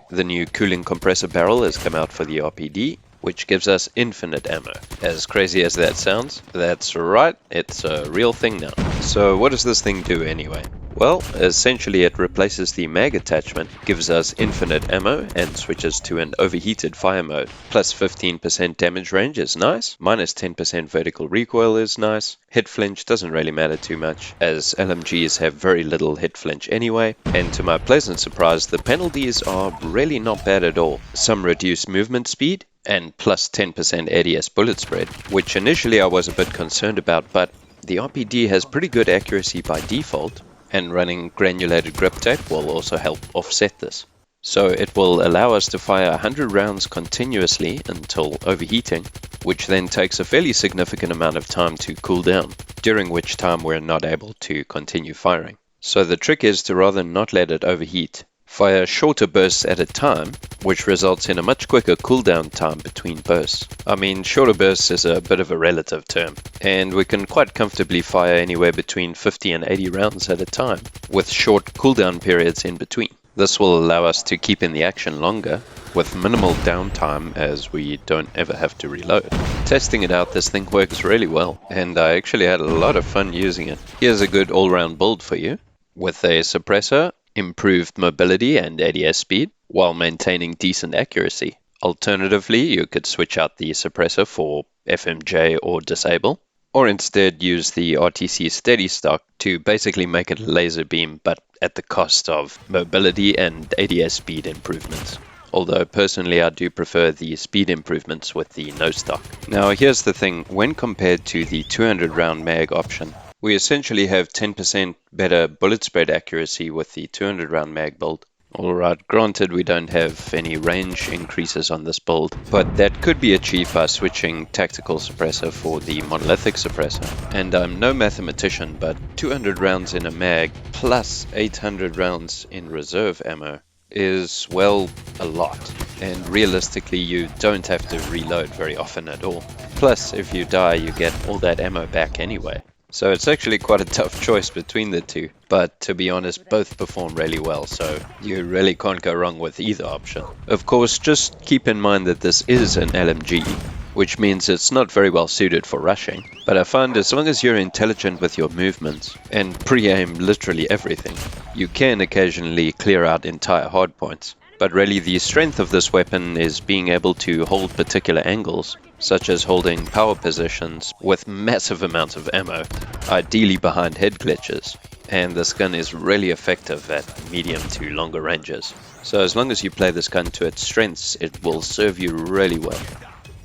The new cooling compressor barrel has come out for the RPD, which gives us infinite ammo. As crazy as that sounds, that's right, it's a real thing now. So what does this thing do anyway? Well, essentially it replaces the mag attachment, gives us infinite ammo, and switches to an overheated fire mode. Plus 15% damage range is nice, minus 10% vertical recoil is nice. Hit flinch doesn't really matter too much, as LMGs have very little hit flinch anyway, and to my pleasant surprise, the penalties are really not bad at all. Some reduced movement speed, and plus 10% ADS bullet spread, which initially I was a bit concerned about, but the RPD has pretty good accuracy by default, and running granulated grip tape will also help offset this. So it will allow us to fire 100 rounds continuously until overheating, which then takes a fairly significant amount of time to cool down, during which time we're not able to continue firing. So the trick is to rather not let it overheat, fire shorter bursts at a time, which results in a much quicker cooldown time between bursts. I mean, shorter bursts is a bit of a relative term, and we can quite comfortably fire anywhere between 50 and 80 rounds at a time, with short cooldown periods in between. This will allow us to keep in the action longer, with minimal downtime as we don't ever have to reload. Testing it out, this thing works really well, and I actually had a lot of fun using it. Here's a good all-round build for you, with a suppressor, improved mobility and ADS speed, while maintaining decent accuracy. Alternatively, you could switch out the suppressor for FMJ or disable, or instead use the RTC steady stock to basically make it a laser beam, but at the cost of mobility and ADS speed improvements. Although personally I do prefer the speed improvements with the no stock. Now here's the thing, when compared to the 200 round mag option, we essentially have 10% better bullet spread accuracy with the 200 round mag build. Alright, granted we don't have any range increases on this build, but that could be achieved by switching tactical suppressor for the monolithic suppressor. And I'm no mathematician, but 200 rounds in a mag plus 800 rounds in reserve ammo is, well, a lot. And realistically you don't have to reload very often at all. Plus, if you die you get all that ammo back anyway. So it's actually quite a tough choice between the two, but to be honest, both perform really well, so you really can't go wrong with either option. Of course, just keep in mind that this is an LMG, which means it's not very well suited for rushing, but I find as long as you're intelligent with your movements and pre-aim literally everything, you can occasionally clear out entire hardpoints. But really the strength of this weapon is being able to hold particular angles, such as holding power positions with massive amounts of ammo, ideally behind head glitches. And this gun is really effective at medium to longer ranges. So as long as you play this gun to its strengths, it will serve you really well.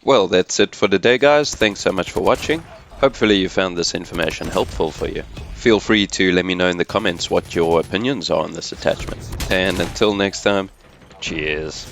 Well, that's it for today guys, thanks so much for watching. Hopefully you found this information helpful for you. Feel free to let me know in the comments what your opinions are on this attachment. And until next time, cheers.